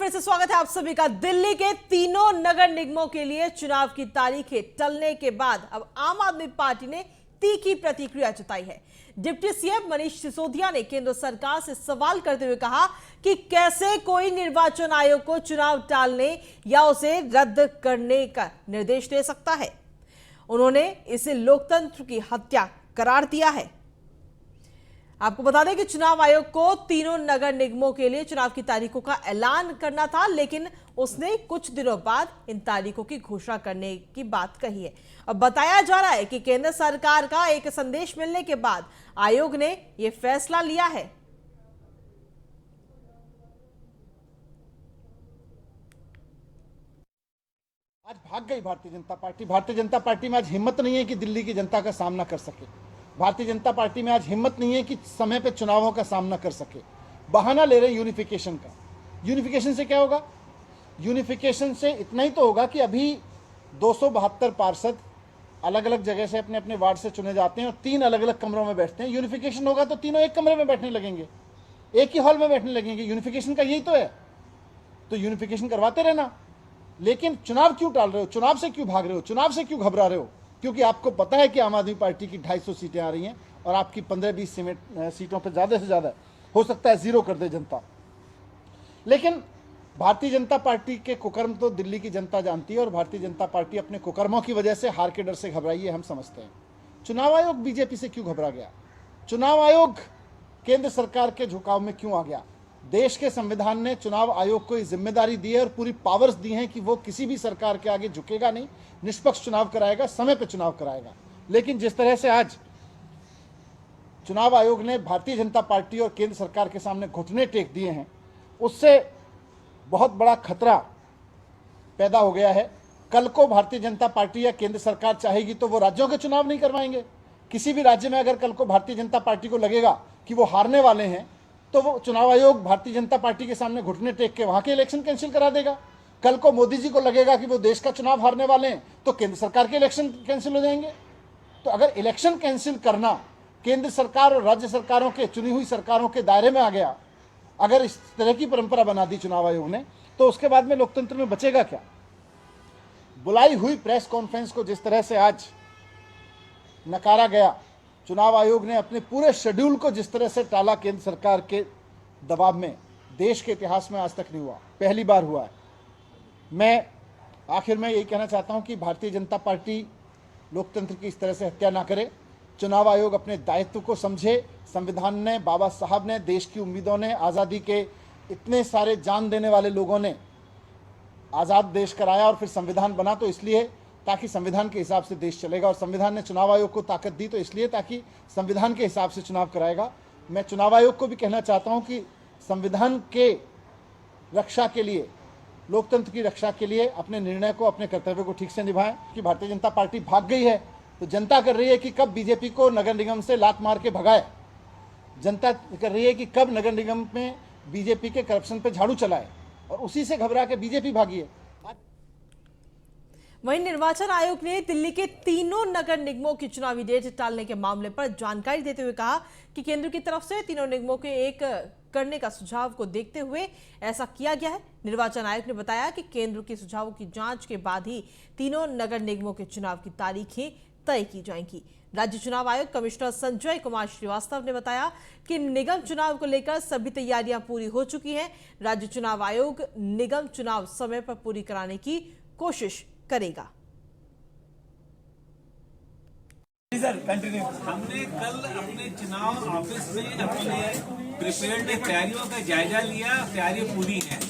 फिर से स्वागत है आप सभी का। दिल्ली के तीनों नगर निगमों के लिए चुनाव की तारीखें टलने के बाद अब आम आदमी पार्टी ने तीखी प्रतिक्रिया जताई है। डिप्टी सीएम मनीष सिसोदिया ने केंद्र सरकार से सवाल करते हुए कहा कि कैसे कोई निर्वाचन आयोग को चुनाव टालने या उसे रद्द करने का निर्देश दे सकता है। उन्होंने इसे लोकतंत्र की हत्या करार दिया है। आपको बता दें कि चुनाव आयोग को तीनों नगर निगमों के लिए चुनाव की तारीखों का ऐलान करना था, लेकिन उसने कुछ दिनों बाद इन तारीखों की घोषणा करने की बात कही है। अब बताया जा रहा है कि केंद्र सरकार का एक संदेश मिलने के बाद आयोग ने यह फैसला लिया है। आज भाग गई भारतीय जनता पार्टी। भारतीय जनता पार्टी में आज हिम्मत नहीं है कि दिल्ली की जनता का सामना कर सके। भारतीय जनता पार्टी में आज हिम्मत नहीं है कि समय पे चुनावों का सामना कर सके। बहाना ले रहे हैं यूनिफिकेशन का। यूनिफिकेशन से क्या होगा? यूनिफिकेशन से इतना ही तो होगा कि अभी 272 पार्षद अलग अलग जगह से अपने अपने वार्ड से चुने जाते हैं और 3 अलग अलग कमरों में बैठते हैं। यूनिफिकेशन होगा तो तीनों एक कमरे में बैठने लगेंगे, एक ही हॉल में बैठने लगेंगे। यूनिफिकेशन का यही तो है। तो यूनिफिकेशन करवाते रहना। लेकिन चुनाव क्यों टाल रहे हो? चुनाव से क्यों भाग रहे हो? चुनाव से क्यों घबरा रहे हो? क्योंकि आपको पता है कि आम आदमी पार्टी की 250 सीटें आ रही हैं और आपकी 15-20 सीटों पर ज़्यादा से ज़्यादा हो सकता है जीरो कर दे जनता। लेकिन भारतीय जनता पार्टी के कुकर्म तो दिल्ली की जनता जानती है और भारतीय जनता पार्टी अपने कुकर्मों की वजह से हार के डर से घबराई है, हम समझते हैं। चुनाव आयोग बीजेपी से क्यों घबरा गया? चुनाव आयोग केंद्र सरकार के झुकाव में क्यों आ गया? देश के संविधान ने चुनाव आयोग को जिम्मेदारी दी है और पूरी पावर्स दी हैं कि वो किसी भी सरकार के आगे झुकेगा नहीं, निष्पक्ष चुनाव कराएगा, समय पर चुनाव कराएगा। लेकिन जिस तरह से आज चुनाव आयोग ने भारतीय जनता पार्टी और केंद्र सरकार के सामने घुटने टेक दिए हैं, उससे बहुत बड़ा खतरा पैदा हो गया है। कल को भारतीय जनता पार्टी या केंद्र सरकार चाहेगी तो वो राज्यों के चुनाव नहीं करवाएंगे। किसी भी राज्य में अगर कल को भारतीय जनता पार्टी को लगेगा कि वो हारने वाले हैं तो वो चुनाव आयोग भारतीय जनता पार्टी के सामने घुटने टेक के वहां के इलेक्शन कैंसिल करा देगा। कल को मोदी जी को लगेगा कि वो देश का चुनाव हारने वाले हैं तो केंद्र सरकार के इलेक्शन कैंसिल हो जाएंगे। तो अगर इलेक्शन कैंसिल करना केंद्र सरकार और राज्य सरकारों के, चुनी हुई सरकारों के दायरे में आ गया, अगर इस तरह की परंपरा बना दी चुनाव आयोग ने, तो उसके बाद में लोकतंत्र में बचेगा क्या? बुलाई हुई प्रेस कॉन्फ्रेंस को जिस तरह से आज नकारा गया, चुनाव आयोग ने अपने पूरे शेड्यूल को जिस तरह से टाला केंद्र सरकार के दबाव में, देश के इतिहास में आज तक नहीं हुआ, पहली बार हुआ है। मैं आखिर में यही कहना चाहता हूं कि भारतीय जनता पार्टी लोकतंत्र की इस तरह से हत्या ना करे। चुनाव आयोग अपने दायित्व को समझे। संविधान ने, बाबा साहब ने, देश की उम्मीदों ने, आज़ादी के इतने सारे जान देने वाले लोगों ने आज़ाद देश कराया और फिर संविधान बना तो इसलिए ताकि संविधान के हिसाब से देश चलेगा, और संविधान ने चुनाव आयोग को ताकत दी तो इसलिए ताकि संविधान के हिसाब से चुनाव कराएगा। मैं चुनाव आयोग को भी कहना चाहता हूं कि संविधान के रक्षा के लिए, लोकतंत्र की रक्षा के लिए अपने निर्णय को, अपने कर्तव्य को ठीक से निभाएं। कि भारतीय जनता पार्टी भाग गई है तो जनता कर रही है कि कब बीजेपी को नगर निगम से लात मार के भगाए। जनता कर रही है कि कब नगर निगम में बीजेपी के करप्शन पे झाड़ू चलाए, और उसी से घबरा के बीजेपी भागी है। वहीं निर्वाचन आयोग ने दिल्ली के तीनों नगर निगमों की चुनावी डेट टालने के मामले पर जानकारी देते हुए कहा कि केंद्र की तरफ से तीनों निगमों के एक करने का सुझाव को देखते हुए ऐसा किया गया है। निर्वाचन आयोग ने बताया कि केंद्र के सुझावों की जांच के बाद ही तीनों नगर निगमों के चुनाव की तारीखें तय की जाएंगी। राज्य चुनाव आयोग कमिश्नर संजय कुमार श्रीवास्तव ने बताया कि निगम चुनाव को लेकर सभी तैयारियां पूरी हो चुकी हैं। राज्य चुनाव आयोग निगम चुनाव समय पर पूरी कराने की कोशिश करेगा। हमने कल अपने चुनाव ऑफिस में अपने प्रिपेयर्ड तैयारियों का जायजा लिया। तैयारी पूरी है।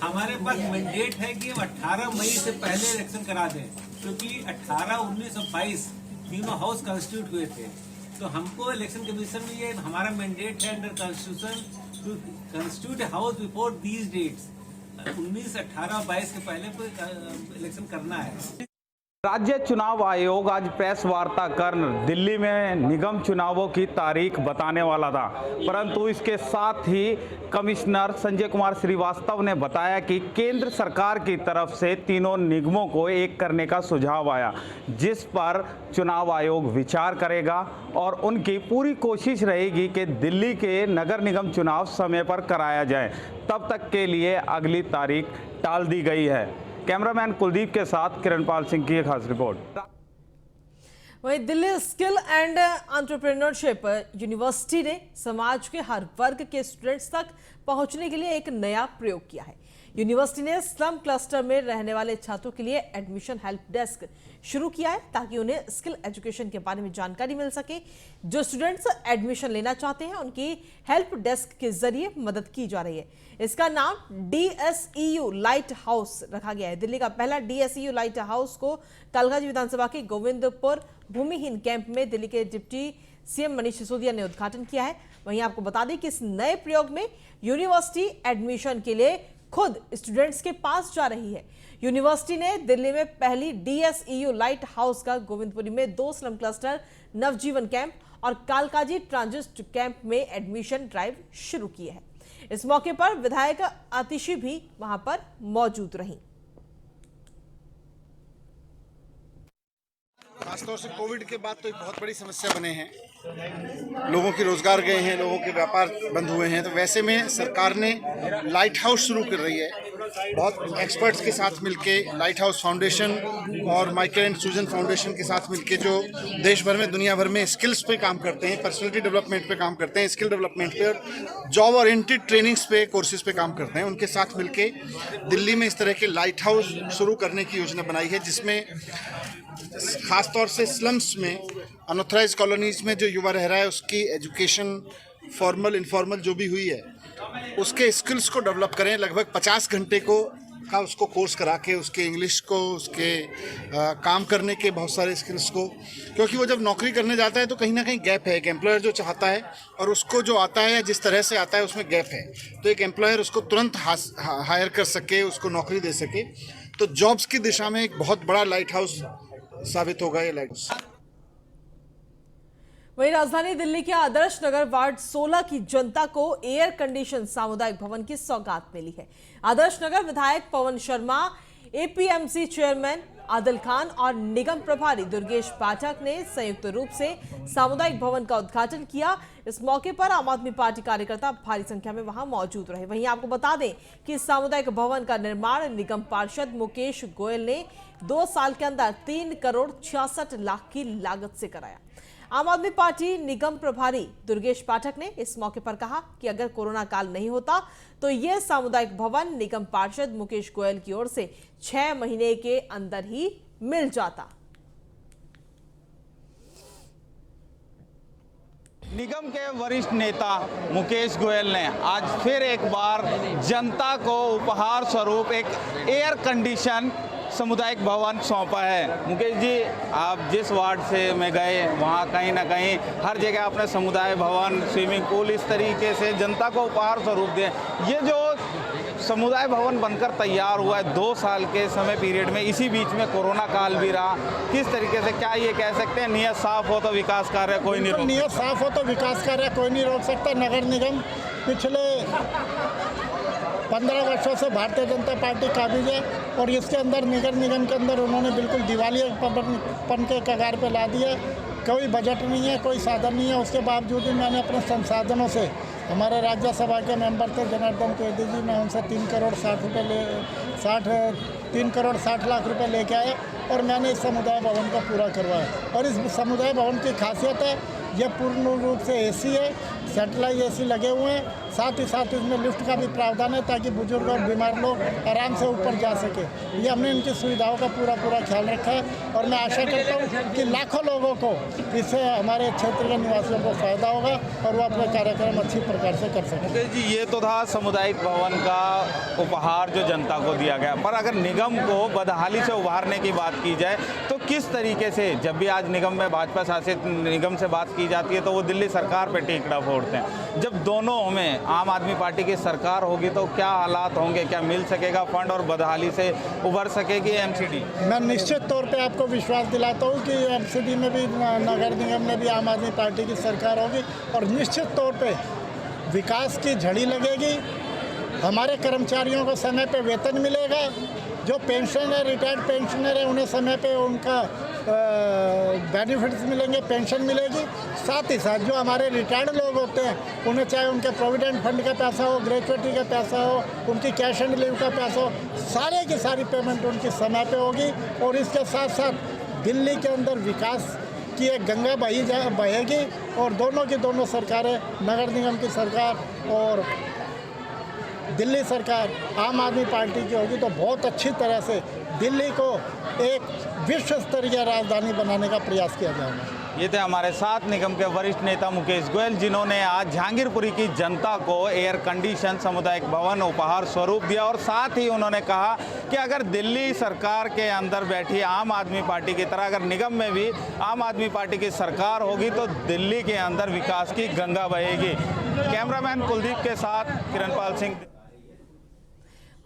हमारे पास मैंडेट है कि हम 18 मई से पहले इलेक्शन करा दें, क्योंकि 18, 19 और 22 तीनों हाउस कॉन्स्टिट्यूट हुए थे। तो हमको इलेक्शन कमीशन में ये हमारा मैंडेट है under constitution to constitute house before these dates. 19, 18, 22 के पहले इलेक्शन करना है। राज्य चुनाव आयोग आज प्रेस वार्ता कर दिल्ली में निगम चुनावों की तारीख बताने वाला था, परंतु इसके साथ ही कमिश्नर संजय कुमार श्रीवास्तव ने बताया कि केंद्र सरकार की तरफ से तीनों निगमों को एक करने का सुझाव आया, जिस पर चुनाव आयोग विचार करेगा और उनकी पूरी कोशिश रहेगी कि दिल्ली के नगर निगम चुनाव समय पर कराया जाए। तब तक के लिए अगली तारीख टाल दी गई है। कैमरामैन कुलदीप के साथ किरणपाल सिंह की एक खास रिपोर्ट। वहीं Delhi skill and entrepreneurship university ने समाज के हर वर्ग के स्टूडेंट्स तक पहुंचने के लिए एक नया प्रयोग किया है। यूनिवर्सिटी ने स्लम क्लस्टर में रहने वाले छात्रों के लिए एडमिशन हेल्प डेस्क शुरू किया है, ताकि उन्हें स्किल एजुकेशन के बारे में जानकारी मिल सके। जो स्टूडेंट्स एडमिशन लेना चाहते हैं उनकी हेल्प डेस्क के जरिए मदद की जा रही है। इसका नाम DSEU लाइट हाउस रखा गया है। दिल्ली का पहला DSEU लाइट हाउस को कालकाजी विधानसभा के गोविंदपुर भूमिहीन कैंप में दिल्ली के डिप्टी CM मनीष सिसोदिया ने उद्घाटन किया है। वहीं आपको बता दें कि इस नए प्रयोग में यूनिवर्सिटी एडमिशन के लिए खुद स्टूडेंट्स के पास जा रही है। यूनिवर्सिटी ने दिल्ली में पहली DSEU लाइट हाउस का गोविंदपुरी में 2 स्लम क्लस्टर नवजीवन कैंप और कालकाजी ट्रांजिट कैंप में एडमिशन ड्राइव शुरू किए हैं। इस मौके पर विधायक आतिशी भी वहां पर मौजूद रही। खासतौर से कोविड के बाद तो एक बहुत बड़ी समस्या बने हैं, लोगों के रोजगार गए हैं, लोगों के व्यापार बंद हुए हैं। तो वैसे में सरकार ने लाइट हाउस शुरू कर रही है। बहुत एक्सपर्ट्स के साथ मिलके लाइट हाउस फाउंडेशन और माइकल एंड सूजन फाउंडेशन के साथ मिलके जो देश भर में दुनिया भर में स्किल्स पे काम करते हैं, पर्सनैलिटी डेवलपमेंट पे काम करते हैं, स्किल डेवलपमेंट पे और जॉब ओरिएंटेड ट्रेनिंग्स पे कोर्सेज पे काम करते हैं, उनके साथ मिलके दिल्ली में इस तरह के लाइट हाउस शुरू करने की योजना बनाई है, जिसमें खासतौर से स्लम्स में अनऑथराइज कॉलोनीज में जो युवा रह रहा है उसकी एजुकेशन फॉर्मल इनफॉर्मल जो भी हुई है उसके स्किल्स को डेवलप करें। लगभग 50 घंटे का उसको कोर्स करा के उसके इंग्लिश को, उसके काम करने के बहुत सारे स्किल्स को, क्योंकि वो जब नौकरी करने जाता है तो कहीं ना कहीं गैप है। एक एम्प्लॉयर जो चाहता है और उसको जो आता है जिस तरह से आता है उसमें गैप है, तो एक एम्प्लॉयर उसको तुरंत हायर कर सके, उसको नौकरी दे सके। तो जॉब्स की दिशा में एक बहुत बड़ा लाइट हाउस साबित होगा ये लाइट हाउस। वहीं राजधानी दिल्ली के आदर्श नगर वार्ड 16 की जनता को एयर कंडीशन सामुदायिक भवन की सौगात मिली है। आदर्श नगर विधायक पवन शर्मा, APMC चेयरमैन आदिल खान और निगम प्रभारी दुर्गेश पाठक ने संयुक्त रूप से सामुदायिक भवन का उद्घाटन किया। इस मौके पर आम आदमी पार्टी कार्यकर्ता भारी संख्या में वहां मौजूद रहे। वहीं आपको बता दें कि सामुदायिक भवन का निर्माण निगम पार्षद मुकेश गोयल ने 2 साल के अंदर 3 करोड़ 66 लाख की लागत से कराया। आम आदमी पार्टी निगम प्रभारी दुर्गेश पाठक ने इस मौके पर कहा कि अगर कोरोना काल नहीं होता तो यह सामुदायिक भवन निगम पार्षद मुकेश गोयल की ओर से 6 महीने के अंदर ही मिल जाता। निगम के वरिष्ठ नेता मुकेश गोयल ने आज फिर एक बार जनता को उपहार स्वरूप एक एयर कंडीशन सामुदायिक भवन सौंपा है। मुकेश जी, आप जिस वार्ड से मैं गए वहाँ कहीं ना कहीं हर जगह अपने समुदाय भवन, स्विमिंग पूल इस तरीके से जनता को उपहार स्वरूप दें। ये जो समुदाय भवन बनकर तैयार हुआ है 2 साल के समय पीरियड में, इसी बीच में कोरोना काल भी रहा, किस तरीके से क्या ये कह सकते हैं नियत साफ हो तो विकास कार्य कोई नहीं रोक, नियत साफ हो तो विकास कार्य कोई नहीं रोक सकता। नगर निगम पिछले 15 वर्षों से भारतीय जनता पार्टी काबिज है और इसके अंदर नगर निगम के अंदर उन्होंने बिल्कुल दिवालियापन के कगार पे ला दिया। कोई बजट नहीं है, कोई साधन नहीं है, उसके बावजूद भी मैंने अपने संसाधनों से, हमारे राज्यसभा के मेंबर थे जनार्दन त्रिवेदी जी, मैं उनसे 3 करोड़ 60 लाख रुपए लेके आया और मैंने इस समुदाय भवन को पूरा करवाया। और इस समुदाय भवन की खासियत है यह पूर्ण रूप से AC है, सेटेलाइट AC लगे हुए हैं, साथ ही साथ इसमें लिफ्ट का भी प्रावधान है ताकि बुजुर्ग और बीमार लोग आराम से ऊपर जा सके। ये हमने इनकी सुविधाओं का पूरा ख्याल रखा है और मैं आशा करता हूँ कि लाखों लोगों को इससे, हमारे क्षेत्र के निवासियों को फायदा होगा और वो अपने कार्यक्रम अच्छी प्रकार से कर सकें। मुकेश जी, ये तो था सामुदायिक भवन का उपहार जो जनता को दिया गया, पर अगर निगम को बदहाली से उभारने की बात की जाए तो किस तरीके से, जब भी आज निगम में भाजपा शासित निगम से बात की जाती है तो वो दिल्ली सरकार पे टेकड अप छोड़ते हैं। जब दोनों में आम आदमी पार्टी की सरकार होगी तो क्या हालात होंगे, क्या मिल सकेगा फंड और बदहाली से उभर सकेगी एमसीडी? मैं निश्चित तौर पे आपको विश्वास दिलाता हूँ कि एमसीडी में भी, नगर निगम में भी आम आदमी पार्टी की सरकार होगी और निश्चित तौर पे विकास की झड़ी लगेगी। हमारे कर्मचारियों को समय पे वेतन मिलेगा, जो पेंशन है, रिटायर्ड पेंशनर है, उन्हें समय पे उनका बेनिफिट्स मिलेंगे, पेंशन मिलेगी। साथ ही साथ जो हमारे रिटायर्ड लोग होते हैं उन्हें चाहे उनके प्रोविडेंट फंड का पैसा हो, ग्रेचुइटी का पैसा हो, उनकी कैश एंड लीव का पैसा हो, सारे की सारी पेमेंट उनकी समय पे होगी। और इसके साथ साथ दिल्ली के अंदर विकास की एक गंगा बहेगी और दोनों की दोनों सरकारें, नगर निगम की सरकार और दिल्ली सरकार आम आदमी पार्टी की होगी तो बहुत अच्छी तरह से दिल्ली को एक विश्व स्तरीय राजधानी बनाने का प्रयास किया जाएगा। ये थे हमारे साथ निगम के वरिष्ठ नेता मुकेश गोयल, जिन्होंने आज जहांगीरपुरी की जनता को एयर कंडीशन सामुदायिक भवन उपहार स्वरूप दिया और साथ ही उन्होंने कहा कि अगर दिल्ली सरकार के अंदर बैठी आम आदमी पार्टी की तरह अगर निगम में भी आम आदमी पार्टी की सरकार होगी तो दिल्ली के अंदर विकास की गंगा बहेगी। कैमरामैन कुलदीप के साथ किरणपाल सिंह।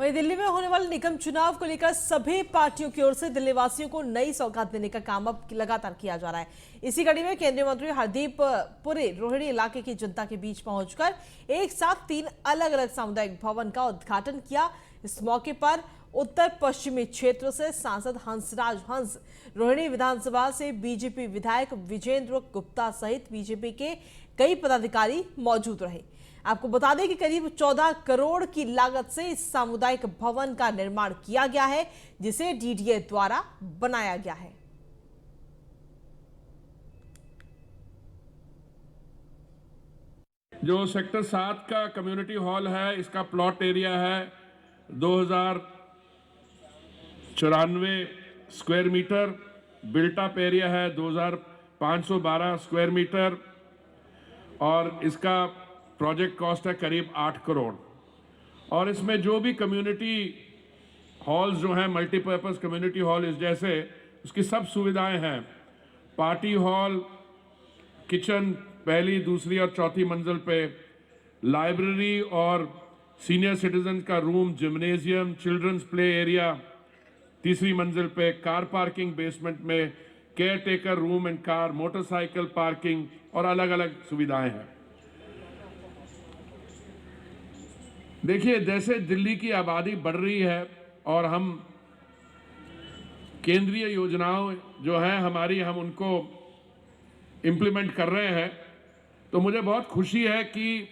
वहीं दिल्ली में होने वाले निगम चुनाव को लेकर सभी पार्टियों की ओर से दिल्ली वासियों को नई सौगात देने का काम अब लगातार किया जा रहा है। इसी कड़ी में केंद्रीय मंत्री हरदीप पुरी रोहिणी इलाके की जनता के बीच पहुंचकर एक साथ 3 अलग अलग सामुदायिक भवन का उद्घाटन किया। इस मौके पर उत्तर पश्चिमी क्षेत्र से सांसद हंसराज हंस, रोहिणी विधानसभा से बीजेपी विधायक विजेंद्र गुप्ता सहित बीजेपी के कई पदाधिकारी मौजूद रहे। आपको बता दें कि करीब 14 करोड़ की लागत से इस सामुदायिक भवन का निर्माण किया गया है, जिसे डीडीए द्वारा बनाया गया है। जो सेक्टर 7 का कम्युनिटी हॉल है, इसका प्लॉट एरिया है 2094 स्क्वायर मीटर, बिल्टअप एरिया है 2512 स्क्वायर मीटर और इसका प्रोजेक्ट कॉस्ट है करीब 8 करोड़। और इसमें जो भी कम्युनिटी हॉल्स जो हैं, मल्टीपर्पज़ कम्युनिटी हॉल इस जैसे, उसकी सब सुविधाएं हैं। पार्टी हॉल, किचन पहली, दूसरी और चौथी मंजिल पे, लाइब्रेरी और सीनियर सिटीजन का room, gymnasium, children's play area तीसरी मंजिल पे, कार पार्किंग बेसमेंट में, caretaker room and car, motorcycle parking और अलग अलग सुविधाएं हैं। देखिए, जैसे दिल्ली की आबादी बढ़ रही है और हम केंद्रीय योजनाओं जो हैं हमारी, हम उनको इम्प्लीमेंट कर रहे हैं, तो मुझे बहुत खुशी है कि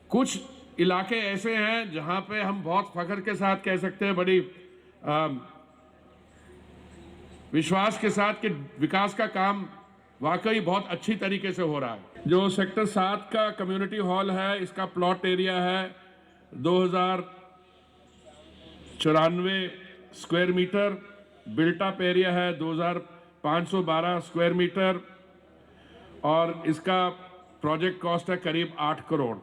कुछ इलाके ऐसे हैं जहां पे हम बहुत फख्र के साथ कह सकते हैं, बड़ी विश्वास के साथ कि विकास का काम वाकई बहुत अच्छी तरीके से हो रहा है। जो सेक्टर 7 का कम्युनिटी हॉल है, इसका प्लॉट एरिया है 2094 स्क्वायर मीटर, बिल्टअप एरिया है 2512 स्क्वायर मीटर और इसका प्रोजेक्ट कॉस्ट है करीब 8 करोड़।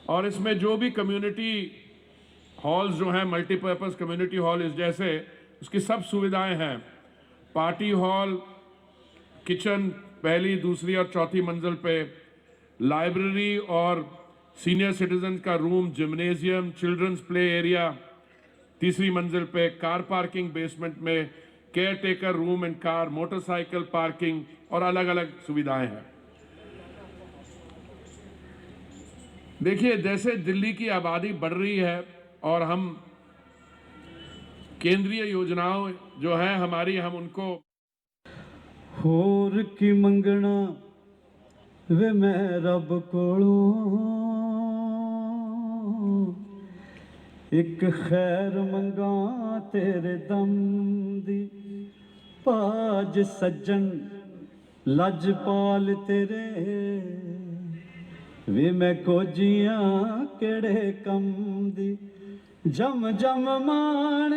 और इसमें जो भी कम्युनिटी हॉल्स जो हैं, मल्टीपर्पज़ कम्युनिटी हॉल इस जैसे, उसकी सब सुविधाएं हैं। पार्टी हॉल, किचन पहली, दूसरी और चौथी मंजिल पे, लाइब्रेरी और सीनियर सिटीजन का room, gymnasium, children's play area तीसरी मंजिल पे, कार पार्किंग बेसमेंट में, caretaker room and car, motorcycle parking और अलग अलग सुविधाएं हैं। देखिए, जैसे दिल्ली की आबादी बढ़ रही है और हम केंद्रीय योजनाओं जो हैं हमारी, हम उनको होर की मंगना वे मैं रब कोलों एक खैर मंगा तेरे दम दी, पाज सज्जन लजपाल तेरे वे मैं कोजियां केड़े कम दी, जम जम मान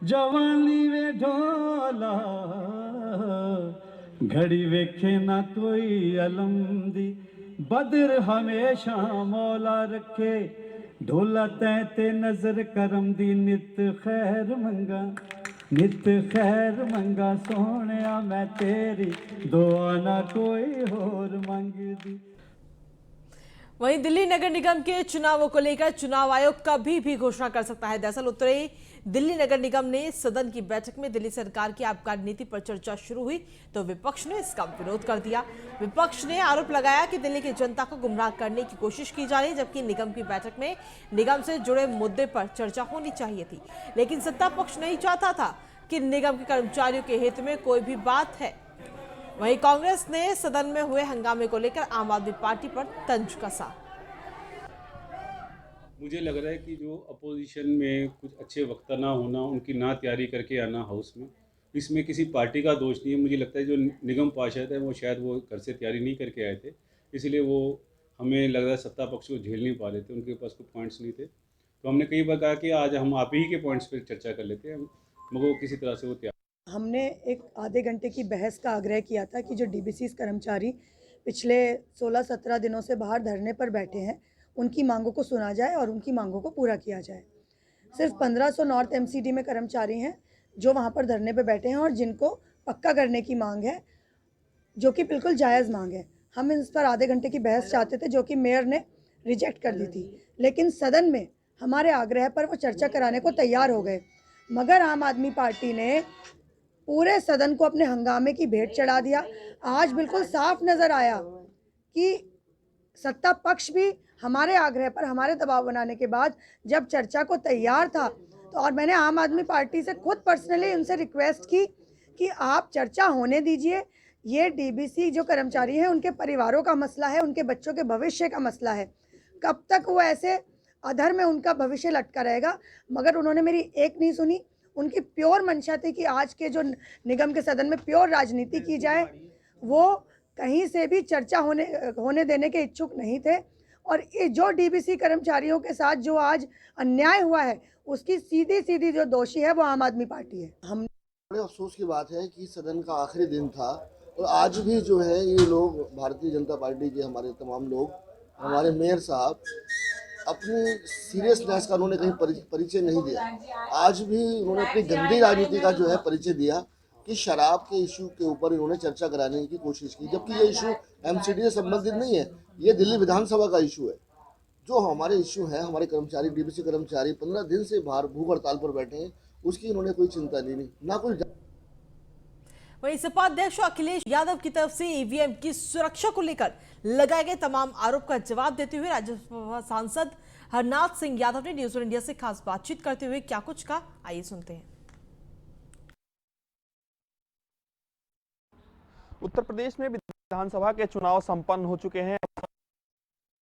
जवानी वे ढोला घड़ी वेखे ना कोई अलम दी, बदर हमेशा मौला रखे ढोला ते नजर करम दी, नित खैर मंगा सोहणिया मैं तेरी दुआ ना कोई होर मंग दी। वहीं दिल्ली नगर निगम के चुनावों को लेकर चुनाव आयोग कभी भी घोषणा कर सकता है। दरअसल उत्तरी दिल्ली नगर निगम ने सदन की बैठक में दिल्ली सरकार की आबकारी नीति पर चर्चा शुरू हुई तो विपक्ष ने इसका विरोध कर दिया। विपक्ष ने आरोप लगाया कि दिल्ली की जनता को गुमराह करने की कोशिश की जा रही, जबकि निगम की बैठक में निगम से जुड़े मुद्दे पर चर्चा होनी चाहिए थी। लेकिन सत्ता पक्ष नहीं चाहता था कि निगम के कर्मचारियों के हित में कोई भी बात है। वहीं कांग्रेस ने सदन में हुए हंगामे को लेकर आम आदमी पार्टी पर तंज कसा। मुझे लग रहा है कि जो अपोजिशन में कुछ अच्छे वक्ता ना होना, उनकी ना तैयारी करके आना हाउस में, इसमें किसी पार्टी का दोष नहीं है। मुझे लगता है जो निगम पार्षद है वो शायद वो घर से तैयारी नहीं करके आए थे, इसलिए वो हमें लग रहा है सत्ता पक्ष को झेल नहीं पा रहे थे, उनके पास कोई पॉइंट्स नहीं थे। तो हमने कई बार कहा कि आज हम आप ही के पॉइंट्स पर चर्चा कर लेते हैं, मगर वो किसी तरह से वो तैयार। हमने एक आधे घंटे की बहस का आग्रह किया था कि जो डीबीसी कर्मचारी पिछले 16-17 दिनों से बाहर धरने पर बैठे हैं, उनकी मांगों को सुना जाए और उनकी मांगों को पूरा किया जाए। सिर्फ 1500 नॉर्थ एमसीडी में कर्मचारी हैं जो वहां पर धरने पर बैठे हैं और जिनको पक्का करने की मांग है, जो कि बिल्कुल जायज़ मांग है। हम इस पर आधे घंटे की बहस चाहते थे, जो कि मेयर ने रिजेक्ट कर दी थी, लेकिन सदन में हमारे आग्रह पर वो चर्चा कराने को तैयार हो गए। मगर आम आदमी पार्टी ने पूरे सदन को अपने हंगामे की भेंट चढ़ा दिया। आज बिल्कुल साफ नजर आया कि सत्ता पक्ष भी हमारे आग्रह पर, हमारे दबाव बनाने के बाद जब चर्चा को तैयार था तो, और मैंने आम आदमी पार्टी से खुद पर्सनली उनसे रिक्वेस्ट की कि आप चर्चा होने दीजिए। ये डीबीसी जो कर्मचारी हैं उनके परिवारों का मसला है, उनके बच्चों के भविष्य का मसला है। कब तक वो ऐसे अधर में उनका भविष्य लटका रहेगा? मगर उन्होंने मेरी एक नहीं सुनी। उनकी प्योर मंशा थी कि आज के जो निगम के सदन में प्योर राजनीति की जाए। वो कहीं से भी चर्चा होने देने के इच्छुक नहीं थे। और ये जो डीबीसी कर्मचारियों के साथ जो आज अन्याय हुआ है, उसकी सीधी जो दोषी है वो आम आदमी पार्टी है। हम बड़े अफसोस की बात है कि सदन का आखिरी दिन था और आज भी जो है ये लोग, भारतीय जनता पार्टी के हमारे तमाम लोग, हमारे मेयर साहब अपनी सीरियसनेस का उन्होंने कहीं परिचय नहीं दिया। आज भी उन्होंने अपनी गंदी राजनीति का जो है परिचय दिया कि शराब के इशू के ऊपर इन्होंने चर्चा कराने की कोशिश की, जबकि ये इशू एमसीडी से संबंधित नहीं है, ये दिल्ली विधानसभा का इशू है। जो हमारे इशू है, हमारे कर्मचारी, डीबीसी कर्मचारी 15 दिन से बाहर भूख हड़ताल पर बैठे हैं, उसकी इन्होंने कोई चिंता नहीं, ना कोई। वहीं सपा अध्यक्ष अखिलेश यादव की तरफ से ईवीएम की सुरक्षा को लेकर लगाए गए तमाम आरोप का जवाब देते हुए राज्यसभा सांसद हरनाथ सिंह यादव ने न्यूज़ 1 इंडिया से खास बातचीत करते हुए क्या कुछ कहा, आइए सुनते हैं। उत्तर प्रदेश में विधानसभा के चुनाव संपन्न हो चुके हैं,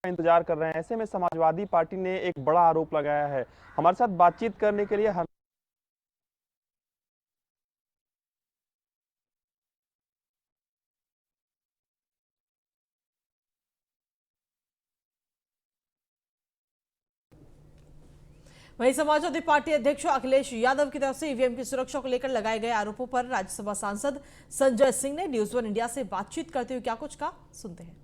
इंतजार कर रहे हैं। ऐसे में समाजवादी पार्टी ने एक बड़ा आरोप लगाया है। हमारे साथ बातचीत करने के लिए वहीं समाजवादी पार्टी अध्यक्ष अखिलेश यादव की तरफ से ईवीएम की सुरक्षा को लेकर लगाए गए आरोपों पर राज्यसभा सांसद संजय सिंह ने न्यूज़ 1 इंडिया से बातचीत करते हुए क्या कुछ कहा, सुनते हैं।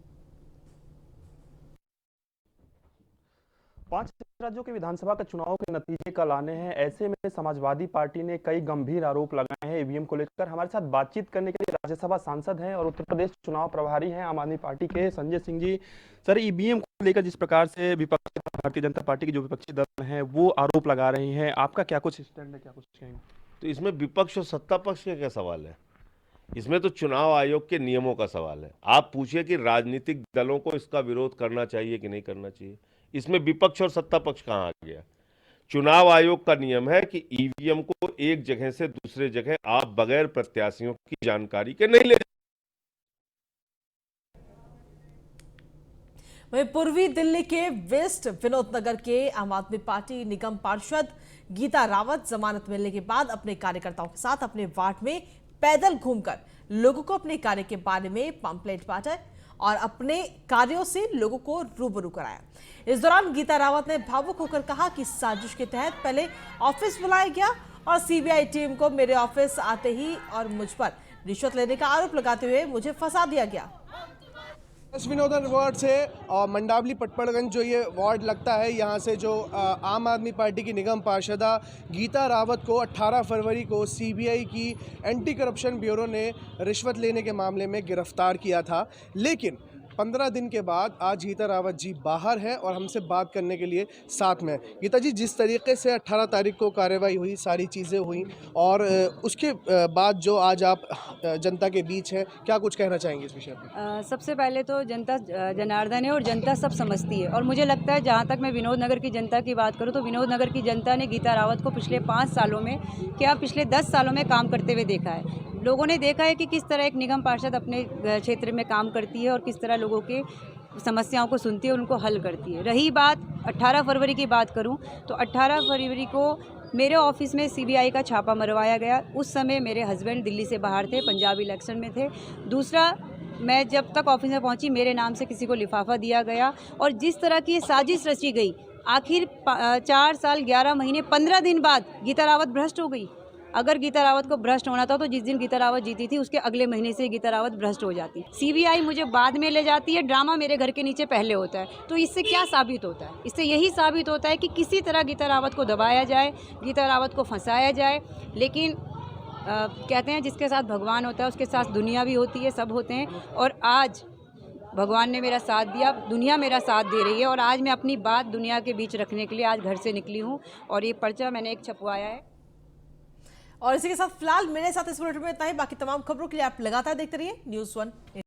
5 राज्यों के विधानसभा के चुनाव के नतीजे कल आने हैं। ऐसे में समाजवादी पार्टी ने कई गंभीर आरोप लगाए हैं ईवीएम को लेकर। हमारे साथ बातचीत करने के लिए राज्यसभा सांसद हैं और उत्तर प्रदेश चुनाव प्रभारी हैं आम आदमी पार्टी के संजय सिंह जी। सर, ईवीएम को लेकर जिस प्रकार से विपक्षी भारतीय जनता पार्टी के जो विपक्षी दल हैं वो आरोप लगा रही हैं, आपका क्या कुछ स्टैंड है, क्या कुछ कहेंगे? तो इसमें विपक्ष और सत्ता पक्ष का क्या सवाल है? इसमें तो चुनाव आयोग के नियमों का सवाल है। आप पूछिए कि राजनीतिक दलों को इसका विरोध करना चाहिए कि नहीं करना चाहिए, इसमें विपक्ष और सत्ता पक्ष कहाँ आ गया? चुनाव आयोग का नियम है कि ईवीएम को एक जगह से दूसरे जगह आप बगैर प्रत्याशियों की जानकारी के नहीं ले। वहीं पूर्वी दिल्ली के वेस्ट विनोद नगर के आम आदमी पार्टी निगम पार्षद गीता रावत जमानत मिलने के बाद अपने कार्यकर्ताओं के साथ अपने वार्ड में पैदल घूमकर लोगों को अपने कार्य के बारे में पंपलेट बांटे और अपने कार्यों से लोगों को रूबरू कराया। इस दौरान गीता रावत ने भावुक होकर कहा कि साजिश के तहत पहले ऑफिस बुलाया गया और सीबीआई टीम को मेरे ऑफिस आते ही और मुझ पर रिश्वत लेने का आरोप लगाते हुए मुझे फंसा दिया गया। विनोदन वार्ड से और मंडावली पटपड़गंज जो ये वार्ड लगता है, यहाँ से जो आम आदमी पार्टी की निगम पार्षदा गीता रावत को 18 फरवरी को सीबीआई की एंटी करप्शन ब्यूरो ने रिश्वत लेने के मामले में गिरफ्तार किया था। लेकिन 15 दिन के बाद आज गीता रावत जी बाहर है और हमसे बात करने के लिए साथ में। गीता जी, जिस तरीके से 18 तारीख को कार्रवाई हुई, सारी चीज़ें हुई और उसके बाद जो आज आप जनता के बीच हैं, क्या कुछ कहना चाहेंगे इस विषय पर? सबसे पहले तो जनता जनार्दन है और जनता सब समझती है, और मुझे लगता है जहाँ तक मैं विनोद नगर की जनता की बात करूँ तो विनोद नगर की जनता ने गीता रावत को पिछले 5 सालों में, क्या पिछले 10 सालों में काम करते हुए देखा है। लोगों ने देखा है कि किस तरह एक निगम पार्षद अपने क्षेत्र में काम करती है और किस तरह लोगों के समस्याओं को सुनती है और उनको हल करती है। रही बात 18 फरवरी की बात करूं तो 18 फरवरी को मेरे ऑफिस में सीबीआई का छापा मरवाया गया। उस समय मेरे हस्बैंड दिल्ली से बाहर थे, पंजाब इलेक्शन में थे। दूसरा, मैं जब तक ऑफिस में पहुंची मेरे नाम से किसी को लिफाफा दिया गया और जिस तरह की साजिश रची गई, आखिर 4 साल 11 महीने 15 दिन बाद गीता रावत भ्रष्ट हो गई। अगर गीता रावत को भ्रष्ट होना था तो जिस दिन गीता रावत जीती थी उसके अगले महीने से गीता रावत भ्रष्ट हो जाती। सीबीआई मुझे बाद में ले जाती है, ड्रामा मेरे घर के नीचे पहले होता है। तो इससे क्या साबित होता है? इससे यही साबित होता है कि किसी तरह गीता रावत को दबाया जाए, गीता रावत को फंसाया जाए। लेकिन कहते हैं जिसके साथ भगवान होता है उसके साथ दुनिया भी होती है, सब होते हैं। और आज भगवान ने मेरा साथ दिया, दुनिया मेरा साथ दे रही है और आज मैं अपनी बात दुनिया के बीच रखने के लिए आज घर से निकली हूँ और ये पर्चा मैंने एक छपवाया है। और इसी के साथ फिलहाल मेरे साथ इस बुलेटिन में इतना ही। बाकी तमाम खबरों के लिए आप लगातार देखते रहिए News1।